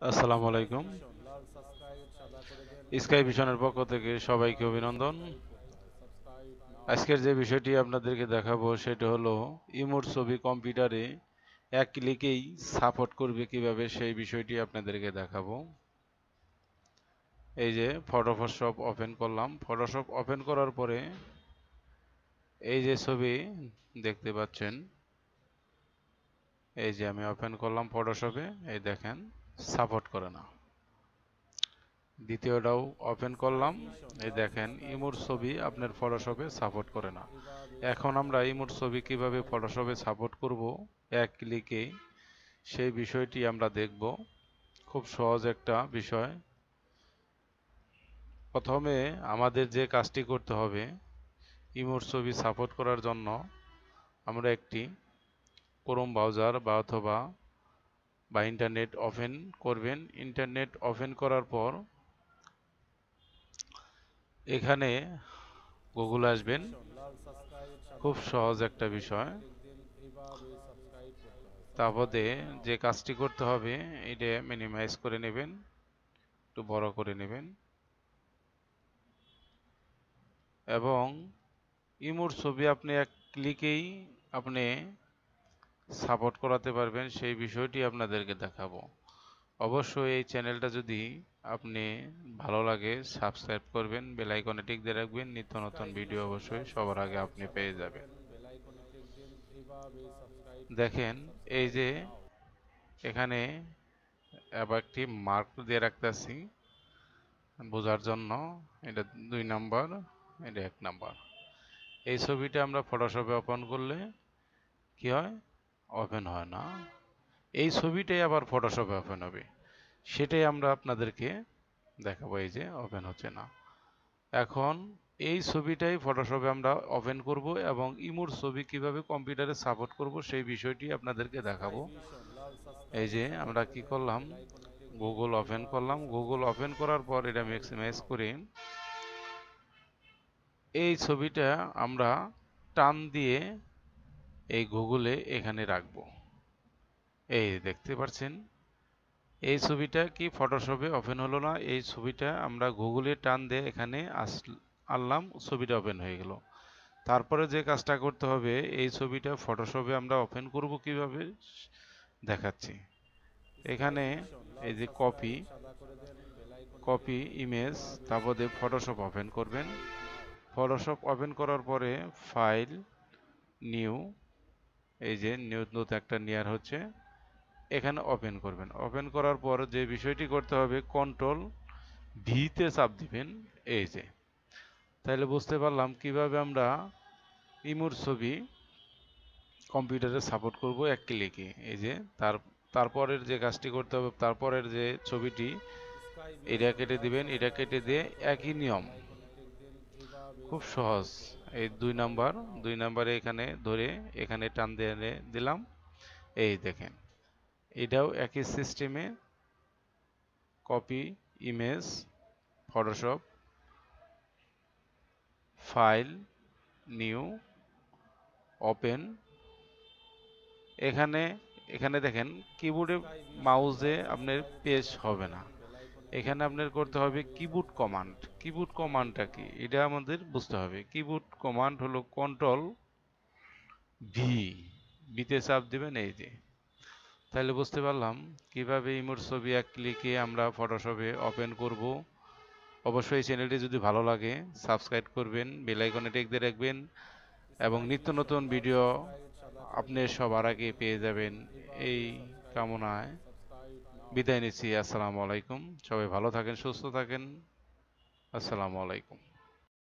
আসসালামু আলাইকুম। স্কাই ভিশনের পক্ষ থেকে সবাইকে অভিনন্দন। আজকের যে বিষয়টি আপনাদেরকে দেখাবো সেটা হলো ইমোর ছবি কম্পিউটারে এক ক্লিকেই সাপোর্ট করবে কিভাবে সেই বিষয়টি আপনাদেরকে দেখাবো। এই যে ফটোশপ ওপেন করলাম। ফটোশপ ওপেন করার পরে এই যে ছবি দেখতে পাচ্ছেন, এই যে আমি ওপেন করলাম ফটোশপে, এই দেখেন সাপোর্ট করে না। দ্বিতীয়টাও ওপেন করলাম, এই দেখেন ইমোর ছবি আপনার ফটোশপে সাপোর্ট করে না। এখন আমরা ইমোর ছবি কিভাবে ফটোশপে সাপোর্ট করব এক ক্লিকে, সেই বিষয়টি আমরা দেখব। খুব সহজ একটা বিষয়। প্রথমে আমাদের যে কাজটি করতে হবে, ইমোর ছবি সাপোর্ট করার জন্য আমরা একটি ক্রোম ব্রাউজার বা ইন্টারনেট ওপেন করবেন। ইন্টারনেট ওপেন করার পর এখানে গুগল আসবেন। খুব সহজ একটা বিষয়। তারপরে যে কাজটি করতে হবে, এটা মিনিমাইজ করে নেবেন, একটু বড় করে নেবেন এবং ইমোর ছবি আপনি এক ক্লিকেই আপনি সাপোর্ট করাতে পারবেন, সেই বিষয়টি আপনাদেরকে দেখাবো। অবশ্যই এই চ্যানেলটা যদি আপনি ভালো লাগে সাবস্ক্রাইব করবেন, বেল আইকনে টিক দিয়ে রাখবেন, নিত্য নতুন ভিডিও অবশ্যই সবার আগে আপনি পেয়ে যাবেন। দেখেন এই যে এখানে আবার একটি মার্ক দিয়ে রাখতেছি বোঝার জন্য। এটা 2 নাম্বার, এটা 1 নাম্বার। এই ছবিটা আমরা ফটোশপে ওপেন করলে কি হয়? ওপেন হয় না। এই ছবিটাই আবার ফটোশপে ওপেন হবে, সেটাই আমরা আপনাদেরকে দেখাবো। এই যে ওপেন হচ্ছে না। এখন এই ছবিটাই ফটোশপে আমরা ওপেন করব এবং ইমোর ছবি কিভাবে কম্পিউটারে সাপোর্ট করব সেই বিষয়টি আপনাদেরকে দেখাবো। এই যে আমরা কি করলাম, গুগল ওপেন করলাম। গুগল ওপেন করার পর এটা ম্যাক্সিমাইজ করে এই ছবিটা আমরা টান দিয়ে এই গুগলে এখানে রাখবো। এই দেখতে পাচ্ছেন এই ছবিটা কি ফটোশপে ওপেন হলো না, এই ছবিটা আমরা গুগলে টান দিয়ে এখানে আনলাম, ছবিটা ওপেন হয়ে গেল। তারপরে যে কাজটা করতে হবে, এই ছবিটা ফটোশপে আমরা ওপেন করব কিভাবে দেখাচ্ছি। এখানে এই যে কপি ইমেজ, তারপরে ফটোশপ ওপেন করবেন। ফটোশপ ওপেন করার পরে ফাইল, নিউ, এই যে নতুন একটা নেয়ার হচ্ছে, এখানে ওপেন করবেন। ওপেন করার পর যে বিষয়টি করতে হবে, কন্ট্রোল ভিতে চাপ দিবেন। এই যে তাহলে বুঝতে পারলাম কিভাবে আমরা ইমোর ছবি কম্পিউটারে সাপোর্ট করব এক ক্লিকে। এই যে তারপরের যে কাজটি করতে হবে, তারপরের যে ছবিটি, এটা কেটে দিবেন। এটা কেটে দিয়ে একই নিয়ম, খুব সহজ। এই 2 নাম্বারে এখানে ধরে এখানে টান দিয়ে দিলাম। এই দেখেন এটাও একই সিস্টেমে copy image, Photoshop, file, new, open. এখানে এখানে দেখেন কিবোর্ডে মাউসে আপনার পেজ হবে না, এখানে আপনার করতে হবে কিবোর্ড কমান্ড। কিবোর্ড কমান্ডটা কি এটা আমাদের বুঝতে হবে। কিবোর্ড কমান্ড হলো কন্ট্রোল ভি, ভিতে চাপ দিবেন। এই যে তাহলে বুঝতে পারলাম কিভাবে ইমোর ছবি এক ক্লিকে আমরা ফটোশপে ওপেন করব। অবশ্যই এই চ্যানেলটি যদি ভালো লাগে সাবস্ক্রাইব করবেন, বেল আইকনে টিক দিয়ে রাখবেন এবং নিত্য নতুন ভিডিও আপনি সবার আগে পেয়ে যাবেন। এই কামনায় বিদায় নিচ্ছি। আসসালামু আলাইকুম। সবাই ভালো থাকেন, সুস্থ থাকেন। আসসালামু আলাইকুম।